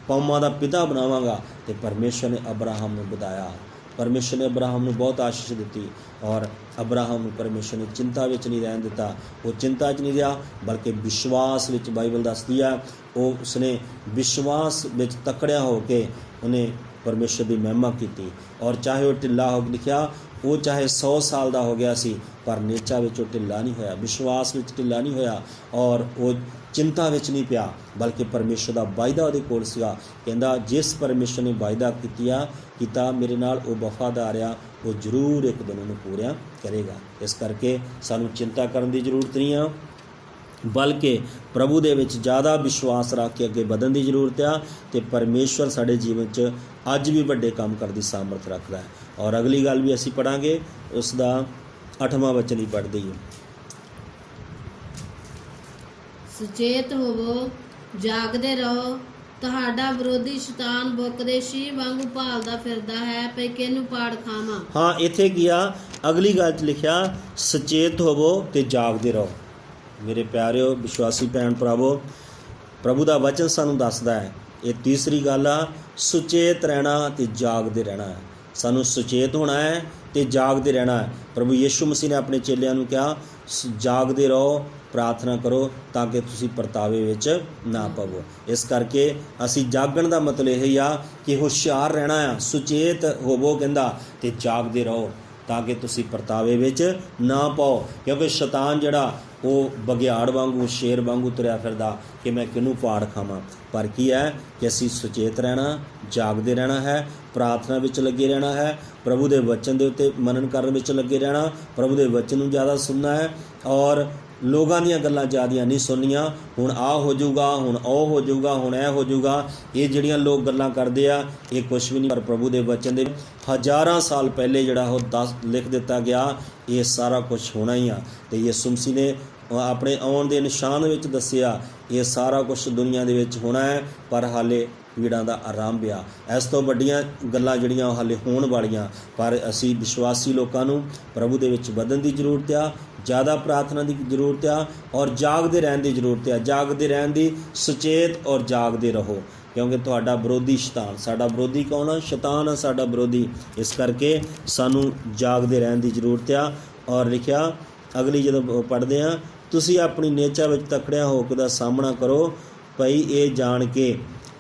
ਕੌਮਾਂ ਦਾ ਪਿਤਾ ਬਣਾਵਾਂਗਾ। ਤੇ ਪਰਮੇਸ਼ਰ ਨੇ ਅਬਰਾਹਮ ਨੂੰ ਵਧਾਇਆ, ਪਰਮੇਸ਼ਰ ਨੇ ਅਬਰਾਹਮ ਨੂੰ ਬਹੁਤ ਆਸ਼ੀਸ਼ ਦਿੱਤੀ। ਔਰ ਅਬਰਾਹਮ ਨੂੰ ਪਰਮੇਸ਼ਰ ਨੇ ਚਿੰਤਾ ਵਿੱਚ ਨਹੀਂ ਰਹਿਣ ਦਿੱਤਾ, ਉਹ ਚਿੰਤਾ 'ਚ ਨਹੀਂ ਰਿਹਾ, ਬਲਕਿ ਵਿਸ਼ਵਾਸ ਵਿੱਚ, ਬਾਈਬਲ ਦੱਸਦੀ ਆ ਉਸਨੇ ਵਿਸ਼ਵਾਸ ਵਿੱਚ ਤਕੜਿਆ ਹੋ ਕੇ ਉਹਨੇ ਪਰਮੇਸ਼ਰ ਦੀ ਮਹਿਮਾ ਕੀਤੀ। ਔਰ ਚਾਹੇ ਉਹ ਢਿੱਲਾ ਹੋ ਲਿਖਿਆ, ਉਹ ਚਾਹੇ 100 ਸਾਲ ਦਾ ਹੋ ਗਿਆ ਸੀ, ਪਰ ਨੇਚਾ ਵਿੱਚ ਉਹ ਢਿੱਲਾ ਨਹੀਂ ਹੋਇਆ, ਵਿਸ਼ਵਾਸ ਵਿੱਚ ਢਿੱਲਾ ਨਹੀਂ ਹੋਇਆ, ਔਰ ਉਹ ਚਿੰਤਾ ਵਿੱਚ ਨਹੀਂ ਪਿਆ, ਬਲਕਿ ਪਰਮੇਸ਼ਰ ਦਾ ਵਾਅਦਾ ਉਹਦੇ ਕੋਲ ਸੀਗਾ। ਕਹਿੰਦਾ ਜਿਸ ਪਰਮੇਸ਼ਰ ਨੇ ਵਾਅਦਾ ਕੀਤਾ ਮੇਰੇ ਨਾਲ, ਉਹ ਵਫਾਦਾਰ ਆ, ਉਹ ਜ਼ਰੂਰ ਇੱਕ ਦਿਨ ਉਹਨੂੰ ਪੂਰਾ ਕਰੇਗਾ। ਇਸ ਕਰਕੇ ਸਾਨੂੰ ਚਿੰਤਾ ਕਰਨ ਦੀ ਜ਼ਰੂਰਤ ਨਹੀਂ ਆ, ਬਲਕਿ ਪ੍ਰਭੂ ਦੇ ਵਿੱਚ ਜ਼ਿਆਦਾ ਵਿਸ਼ਵਾਸ ਰੱਖ ਕੇ ਅੱਗੇ ਵਧਣ ਦੀ ਜ਼ਰੂਰਤ ਆ। ਤੇ ਪਰਮੇਸ਼ਵਰ ਸਾਡੇ ਜੀਵਨ 'ਚ ਅੱਜ ਵੀ ਵੱਡੇ ਕੰਮ ਕਰਨ ਦੀ ਸਾਮਰਥ ਰੱਖਦਾ ਹੈ। ਔਰ ਅਗਲੀ ਗੱਲ ਵੀ ਅਸੀਂ ਪੜ੍ਹਾਂਗੇ, ਉਸ ਦਾ 8ਵਾਂ ਵਚਨ ਹੀ ਪੜ੍ਹਦੇ ਹਾਂ।
ਸੁਚੇਤ ਹੋਵੋ, ਜਾਗਦੇ ਰਹੋ, ਤੁਹਾਡਾ ਵਿਰੋਧੀ ਸ਼ੈਤਾਨ ਬੁੱਕਦੇ ਸ਼ੀਂਹ ਵਾਂਗੂ ਭਾਲਦਾ ਫਿਰਦਾ ਹੈ, ਭਈ ਕਿਹਨੂੰ ਪਾੜ ਖਾਵਾਂ। ਹਾਂ,
ਇੱਥੇ ਕੀ ਆ, ਅਗਲੀ ਗੱਲ 'ਚ ਲਿਖਿਆ ਸੁਚੇਤ ਹੋਵੋ ਤੇ ਜਾਗਦੇ ਰਹੋ। ਮੇਰੇ ਪਿਆਰਿਓ ਵਿਸ਼ਵਾਸੀ ਭੈਣ ਭਰਾਵੋ, ਪ੍ਰਭੂ ਦਾ ਵਚਨ ਸਾਨੂੰ ਦੱਸਦਾ ਹੈ, ਇਹ ਤੀਸਰੀ ਗੱਲ ਆ, ਸੁਚੇਤ ਰਹਿਣਾ ਤੇ ਜਾਗਦੇ ਰਹਿਣਾ ਹੈ। ਸਾਨੂੰ ਸੁਚੇਤ ਹੋਣਾ ਹੈ ਤੇ ਜਾਗਦੇ ਰਹਿਣਾ ਹੈ। ਪ੍ਰਭੂ ਯਿਸੂ ਮਸੀਹ ਨੇ ਆਪਣੇ ਚੇਲਿਆਂ ਨੂੰ ਕਿਹਾ ਜਾਗਦੇ ਰਹੋ, ਪ੍ਰਾਰਥਨਾ ਕਰੋ ਤਾਂ ਕਿ ਤੁਸੀਂ ਪਰਤਾਵੇ ਵਿੱਚ ਨਾ ਪਵੋ। ਇਸ ਕਰਕੇ ਅਸੀਂ ਜਾਗਣ ਦਾ ਮਤਲਬ ਇਹ ਹੀ ਆ ਕਿ ਹੁਸ਼ਿਆਰ ਰਹਿਣਾ ਆ, ਸੁਚੇਤ ਹੋਵੋ ਕਹਿੰਦਾ, ਤੇ ਜਾਗਦੇ ਰਹੋ ਤਾਂ ਕਿ ਤੁਸੀਂ ਪਰਤਾਵੇ ਵਿੱਚ ਨਾ ਪਾਓ। ਕਿਉਂਕਿ ਸ਼ੈਤਾਨ ਜਿਹੜਾ ਉਹ ਬਘਿਆੜ ਵਾਂਗੂ, ਸ਼ੇਰ ਵਾਂਗੂ ਤੁਰਿਆ ਫਿਰਦਾ ਕਿ ਮੈਂ ਕਿਹਨੂੰ ਪਾੜ ਖਾਵਾਂ। ਪਰ ਕੀ ਹੈ ਕਿ ਅਸੀਂ ਸੁਚੇਤ ਰਹਿਣਾ, ਜਾਗਦੇ ਰਹਿਣਾ ਹੈ, ਪ੍ਰਾਰਥਨਾ ਵਿੱਚ ਲੱਗੇ ਰਹਿਣਾ ਹੈ, ਪ੍ਰਭੂ ਦੇ ਵਚਨ ਦੇ ਉੱਤੇ ਮਨਨ ਕਰਨ ਵਿੱਚ ਲੱਗੇ ਰਹਿਣਾ, ਪ੍ਰਭੂ ਦੇ ਵਚਨ ਨੂੰ ਜ਼ਿਆਦਾ ਸੁਣਨਾ ਹੈ, ਔਰ ਲੋਕਾਂ ਦੀਆਂ ਗੱਲਾਂ ਜ਼ਿਆਦੀਆਂ ਨਹੀਂ ਸੁਣਨੀਆਂ। ਹੁਣ ਆਹ ਹੋ ਜਾਊਗਾ, ਹੁਣ ਉਹ ਹੋ ਜਾਊਗਾ, ਹੁਣ ਇਹ ਹੋ ਜਾਊਗਾ, ਇਹ ਜਿਹੜੀਆਂ ਲੋਕ ਗੱਲਾਂ ਕਰਦੇ ਆ ਇਹ ਕੁਛ ਵੀ ਨਹੀਂ। ਪਰ ਪ੍ਰਭੂ ਦੇ ਵਚਨ ਦੇ ਹਜ਼ਾਰਾਂ ਸਾਲ ਪਹਿਲੇ ਜਿਹੜਾ ਉਹ ਲਿਖ ਦਿੱਤਾ ਗਿਆ, ਇਹ ਸਾਰਾ ਕੁਛ ਹੋਣਾ ਹੀ ਆ। ਤੇ ਯਿਸੂ ਮਸੀਹ ਨੇ ਆਪਣੇ ਆਉਣ ਦੇ ਨਿਸ਼ਾਨ ਵਿੱਚ ਦੱਸਿਆ ਇਹ ਸਾਰਾ ਕੁਛ ਦੁਨੀਆ ਦੇ ਵਿੱਚ ਹੋਣਾ ਹੈ, ਪਰ ਹਾਲੇ ਪੀੜਾਂ ਦਾ ਆਰੰਭ ਆ। ਇਸ ਤੋਂ ਵੱਡੀਆਂ ਗੱਲਾਂ ਜਿਹੜੀਆਂ ਉਹ ਹਾਲੇ ਹੋਣ ਵਾਲੀਆਂ। ਪਰ ਅਸੀਂ ਵਿਸ਼ਵਾਸੀ ਲੋਕਾਂ ਨੂੰ ਪ੍ਰਭੂ ਦੇ ਵਿੱਚ ਵਧਣ ਦੀ ਜ਼ਰੂਰਤ ਆ, ਜ਼ਿਆਦਾ ਪ੍ਰਾਰਥਨਾ ਦੀ ਜ਼ਰੂਰਤ ਆ, ਔਰ ਜਾਗਦੇ ਰਹਿਣ ਦੀ ਜ਼ਰੂਰਤ ਆ। ਜਾਗਦੇ ਰਹਿਣ ਦੀ, ਸੁਚੇਤ ਔਰ ਜਾਗਦੇ ਰਹੋ, ਕਿਉਂਕਿ ਤੁਹਾਡਾ ਵਿਰੋਧੀ ਸ਼ੈਤਾਨ, ਸਾਡਾ ਵਿਰੋਧੀ ਕੌਣ ਆ? ਸ਼ੈਤਾਨ ਆ ਸਾਡਾ ਵਿਰੋਧੀ। ਇਸ ਕਰਕੇ ਸਾਨੂੰ ਜਾਗਦੇ ਰਹਿਣ ਦੀ ਜ਼ਰੂਰਤ ਆ। ਔਰ ਲਿਖਿਆ ਅਗਲੀ ਜਦੋਂ ਪੜ੍ਹਦੇ ਹਾਂ, ਤੁਸੀਂ ਆਪਣੀ ਨੇਚਾ ਵਿੱਚ ਤਕੜਿਆਂ ਹੋ ਕੇ ਦਾ ਸਾਹਮਣਾ ਕਰੋ, ਭਈ ਇਹ ਜਾਣ ਕੇ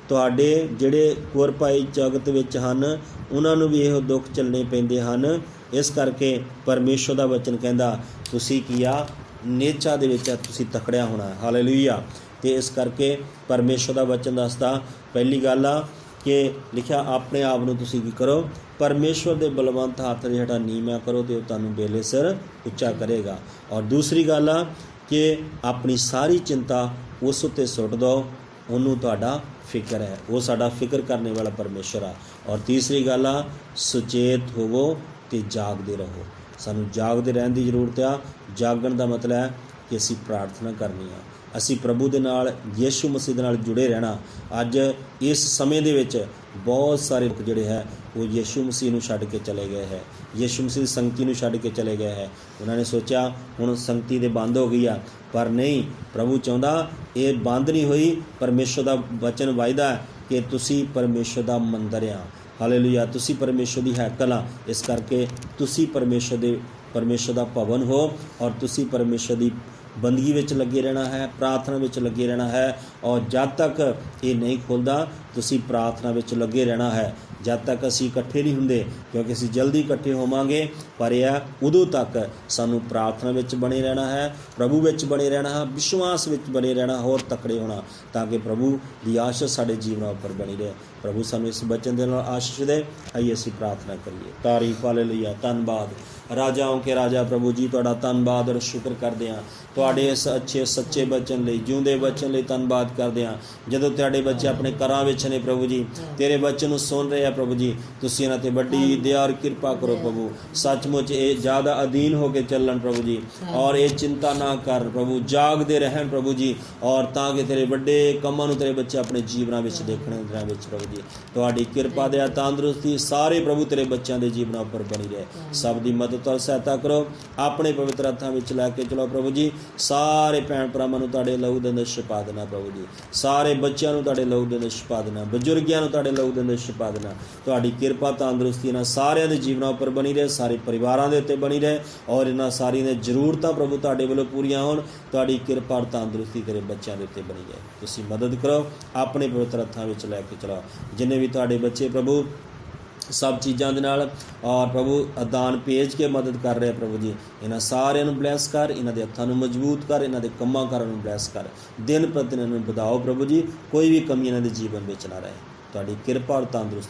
ਤੁਹਾਡੇ ਜਿਹੜੇ ਕੁਰਪਾਈ ਜਗਤ ਵਿੱਚ ਹਨ ਉਹਨਾਂ ਨੂੰ ਵੀ ਇਹੋ ਦੁੱਖ ਝੱਲਣੇ ਪੈਂਦੇ ਹਨ। ਇਸ ਕਰਕੇ ਪਰਮੇਸ਼ਰ ਦਾ ਵਚਨ ਕਹਿੰਦਾ ਤੁਸੀਂ ਕੀ ਆ, ਨੇਚਾ ਦੇ ਵਿੱਚ ਤੁਸੀਂ ਤਕੜਿਆ ਹੋਣਾ। ਹਾਲੇਲੂਇਆ। ਤੇ ਇਸ ਕਰਕੇ ਪਰਮੇਸ਼ਰ ਦਾ ਵਚਨ ਦੱਸਦਾ, ਪਹਿਲੀ ਗੱਲ ਆ ਕਿ ਲਿਖਿਆ ਆਪਣੇ ਆਪ ਨੂੰ ਤੁਸੀਂ ਕੀ ਕਰੋ, ਪਰਮੇਸ਼ਵਰ ਦੇ ਬਲਵੰਤ ਹੱਥ ਦੇ ਹੇਠਾਂ ਨੀਵਾਂ ਕਰੋ ਤੇ ਉਹ ਤੁਹਾਨੂੰ ਬੇਲੇ ਸਿਰ ਉੱਚਾ ਕਰੇਗਾ। ਔਰ ਦੂਸਰੀ ਗੱਲ ਆ ਕਿ ਆਪਣੀ ਸਾਰੀ ਚਿੰਤਾ ਉਸ ਉੱਤੇ ਸੁੱਟ ਦਿਓ, ਉਹਨੂੰ ਤੁਹਾਡਾ ਫਿਕਰ ਹੈ, ਉਹ ਸਾਡਾ ਫਿਕਰ ਕਰਨੇ ਵਾਲਾ ਪਰਮੇਸ਼ਰ ਆ। ਔਰ ਤੀਸਰੀ ਗੱਲ ਆ, ਸੁਚੇਤ ਹੋਵੋ ਤੇ ਜਾਗਦੇ ਰਹੋ। ਸਾਨੂੰ ਜਾਗਦੇ ਰਹਿਣ ਦੀ ਜ਼ਰੂਰਤ ਆ। ਜਾਗਣ ਦਾ ਮਤਲਬ ਹੈ ਕਿ ਅਸੀਂ ਪ੍ਰਾਰਥਨਾ ਕਰਨੀ ਆ, ਅਸੀਂ ਪ੍ਰਭੂ ਦੇ ਨਾਲ, ਯਿਸੂ ਮਸੀਹ ਦੇ ਨਾਲ ਜੁੜੇ ਰਹਿਣਾ। ਅੱਜ ਇਸ ਸਮੇਂ ਦੇ ਵਿੱਚ ਬਹੁਤ ਸਾਰੇ ਲੋਕ ਜਿਹੜੇ ਹੈ ਉਹ ਯਿਸੂ ਮਸੀਹ ਨੂੰ ਛੱਡ ਕੇ ਚਲੇ ਗਏ ਹੈ, ਯਿਸੂ ਮਸੀਹ ਦੀ ਸੰਗਤੀ ਨੂੰ ਛੱਡ ਕੇ ਚਲੇ ਗਏ ਹੈ। ਉਹਨਾਂ ਨੇ ਸੋਚਿਆ ਹੁਣ ਸੰਗਤੀ ਦੇ ਬੰਦ ਹੋ ਗਈ ਆ, ਪਰ ਨਹੀਂ, ਪ੍ਰਭੂ ਚਾਹੁੰਦਾ ਇਹ ਬੰਦ ਨਹੀਂ ਹੋਈ। ਪਰਮੇਸ਼ਰ ਦਾ ਵਚਨ ਵਾਅਦਾ ਹੈ ਕਿ ਤੁਸੀਂ ਪਰਮੇਸ਼ਰ ਦਾ ਮੰਦਰ ਆ। ਹਾਲੇਲੂਇਆ। ਤੁਸੀਂ ਪਰਮੇਸ਼ਰ ਦੀ ਹੈਕਲ ਆ। ਇਸ ਕਰਕੇ ਤੁਸੀਂ ਪਰਮੇਸ਼ਰ ਦਾ ਭਵਨ ਹੋ, ਔਰ ਤੁਸੀਂ ਪਰਮੇਸ਼ਰ ਦੀ ਬੰਦਗੀ ਵਿੱਚ ਲੱਗੇ ਰਹਿਣਾ ਹੈ, ਪ੍ਰਾਰਥਨਾ ਵਿੱਚ ਲੱਗੇ ਰਹਿਣਾ ਹੈ। ਔਰ ਜਦ ਤੱਕ ਇਹ ਨਹੀਂ ਖੁੱਲ੍ਹਦਾ ਤੁਸੀਂ ਪ੍ਰਾਰਥਨਾ ਵਿੱਚ ਲੱਗੇ ਰਹਿਣਾ ਹੈ। ਜਦ ਤੱਕ ਅਸੀਂ ਇਕੱਠੇ ਨਹੀਂ ਹੁੰਦੇ, ਕਿਉਂਕਿ ਅਸੀਂ ਜਲਦੀ ਇਕੱਠੇ ਹੋਵਾਂਗੇ, ਪਰ ਇਹ ਉਦੋਂ ਤੱਕ ਸਾਨੂੰ ਪ੍ਰਾਰਥਨਾ ਵਿੱਚ ਬਣੇ ਰਹਿਣਾ ਹੈ, ਪ੍ਰਭੂ ਵਿੱਚ ਬਣੇ ਰਹਿਣਾ ਹੈ, ਵਿਸ਼ਵਾਸ ਵਿੱਚ ਬਣੇ ਰਹਿਣਾ, ਹੋਰ ਤਕੜੇ ਹੋਣਾ, ਤਾਂ ਕਿ ਪ੍ਰਭੂ ਦੀ ਆਸ਼ੀਸ਼ ਸਾਡੇ ਜੀਵਨਾਂ ਉੱਪਰ ਬਣੀ ਰਹੇ। ਪ੍ਰਭੂ ਸਾਨੂੰ ਇਸ ਬਚਨ ਦੇ ਨਾਲ ਆਸ਼ੀਸ਼ ਦੇ। ਆਈਏ ਅਸੀਂ ਪ੍ਰਾਰਥਨਾ ਕਰੀਏ। ਤਾਰੀਫ ਹਾਲੇਲੂਇਆ। ਧੰਨਵਾਦ ਰਾਜਾओं के राजा प्रभु जी, ਤੁਹਾਡਾ ਧੰਨਵਾਦ ਔਰ ਸ਼ੁਕਰ ਕਰਦੇ ਹਾਂ ਤੁਹਾਡੇ ਇਸ ਅੱਛੇ ਸੱਚੇ ਬਚਨ ਲਈ, ਜਿਉਂਦੇ ਬਚਨ ਲਈ ਧੰਨਵਾਦ ਕਰਦੇ ਹਾਂ। ਜਦੋਂ ਤੁਹਾਡੇ ਬੱਚੇ ਆਪਣੇ ਘਰਾਂ ਵਿੱਚ ਨੇ ਪ੍ਰਭੂ ਜੀ, ਤੇਰੇ ਬਚਨ ਨੂੰ ਸੁਣ ਰਹੇ ਆ ਪ੍ਰਭੂ ਜੀ, ਤੁਸੀਂ ਇਹਨਾਂ ਤੇ ਵੱਡੀ ਦਇਆ ਔਰ ਕਿਰਪਾ ਕਰੋ ਪ੍ਰਭੂ। ਸੱਚਮੁੱਚ ਇਹ ਜ਼ਿਆਦਾ ਅਧੀਨ ਹੋ ਕੇ ਚੱਲਣ ਪ੍ਰਭੂ ਜੀ, ਔਰ ਇਹ ਚਿੰਤਾ ਨਾ ਕਰ ਪ੍ਰਭੂ, ਜਾਗਦੇ ਰਹਿਣ ਪ੍ਰਭੂ ਜੀ, ਔਰ ਤਾਂ ਕਿ ਤੇਰੇ ਵੱਡੇ ਕੰਮਾਂ ਨੂੰ ਤੇਰੇ ਬੱਚੇ ਆਪਣੇ ਜੀਵਨਾਂ ਵਿੱਚ ਦੇਖਣ ਦਿਨਾਂ ਵਿੱਚ ਪ੍ਰਭੂ ਜੀ। ਤੁਹਾਡੀ ਕਿਰਪਾ ਦਇਆ ਤੰਦਰੁਸਤੀ ਸਾਰੇ ਪ੍ਰਭੂ ਤੇਰੇ ਬੱਚਿਆਂ ਦੇ ਜੀਵਨਾਂ ਉੱਪਰ ਬਣੀ ਰਹੇ। ਸਭ ਦੀ ਮਦਦ ਔਰ ਸਹਾਇਤਾ ਕਰੋ, ਆਪਣੇ ਪਵਿੱਤਰ ਹੱਥਾਂ ਵਿੱਚ ਲੈ ਕੇ ਚਲੋ ਪ੍ਰਭੂ ਜੀ। ਸਾਰੇ ਭੈਣ ਭਰਾਵਾਂ ਨੂੰ ਤੁਹਾਡੇ ਲਹੂ ਦੇ ਅੰਦਰ ਛਿਪਾ ਦੇਣਾ ਪ੍ਰਭੂ ਜੀ, ਸਾਰੇ ਬੱਚਿਆਂ ਨੂੰ ਤੁਹਾਡੇ ਲਹੂ ਦੇ ਅੰਦਰ ਛਿਪਾ ਦੇਣਾ, ਬਜ਼ੁਰਗਾਂ ਨੂੰ ਤੁਹਾਡੇ ਲਹੂ ਦੇ ਅੰਦਰ ਛਿਪਾ ਦੇਣਾ। ਤੁਹਾਡੀ ਕਿਰਪਾ ਤੰਦਰੁਸਤੀ ਇਹਨਾਂ ਸਾਰਿਆਂ ਦੇ ਜੀਵਨਾਂ ਉੱਪਰ ਬਣੀ ਰਹੇ, ਸਾਰੇ ਪਰਿਵਾਰਾਂ ਦੇ ਉੱਤੇ ਬਣੀ ਰਹੇ, ਔਰ ਇਹਨਾਂ ਸਾਰੀਆਂ ਦੀਆਂ ਜ਼ਰੂਰਤਾਂ ਪ੍ਰਭੂ ਤੁਹਾਡੇ ਵੱਲੋਂ ਪੂਰੀਆਂ ਹੋਣ। ਤੁਹਾਡੀ ਕਿਰਪਾ ਔਰ ਤੰਦਰੁਸਤੀ ਤੇਰੇ ਬੱਚਿਆਂ ਦੇ ਉੱਤੇ ਬਣੀ ਰਹੇ। ਤੁਸੀਂ ਮਦਦ ਕਰੋ, ਆਪਣੇ ਪਵਿੱਤਰ ਹੱਥਾਂ ਵਿੱਚ ਲੈ ਕੇ ਚਲਾਓ। ਜਿੰਨੇ ਵੀ ਤੁਹਾਡੇ ਬੱਚੇ ਪ੍ਰਭੂ ਸਭ ਚੀਜ਼ਾਂ ਦੇ ਨਾਲ ਔਰ ਪ੍ਰਭੂ ਅਦਾਨ ਭੇਜ ਕੇ ਮਦਦ ਕਰ ਰਹੇ ਪ੍ਰਭੂ ਜੀ, ਇਹਨਾਂ ਸਾਰਿਆਂ ਨੂੰ ਬਲੈਸ ਕਰ, ਇਹਨਾਂ ਦੇ ਹੱਥਾਂ ਨੂੰ ਮਜ਼ਬੂਤ ਕਰ, ਇਹਨਾਂ ਦੇ ਕੰਮਾਂ ਕਾਰਾਂ ਨੂੰ ਬਲੈਸ ਕਰ, ਦਿਨ ਪ੍ਰਤੀ ਇਹਨਾਂ ਨੂੰ ਵਧਾਓ ਪ੍ਰਭੂ ਜੀ। ਕੋਈ ਵੀ ਕਮੀ ਇਹਨਾਂ ਦੇ ਜੀਵਨ ਵਿੱਚ ਨਾ ਰਹੇ। ਤੁਹਾਡੀ ਕਿਰਪਾ ਔਰ ਤੰਦਰੁਸਤੀ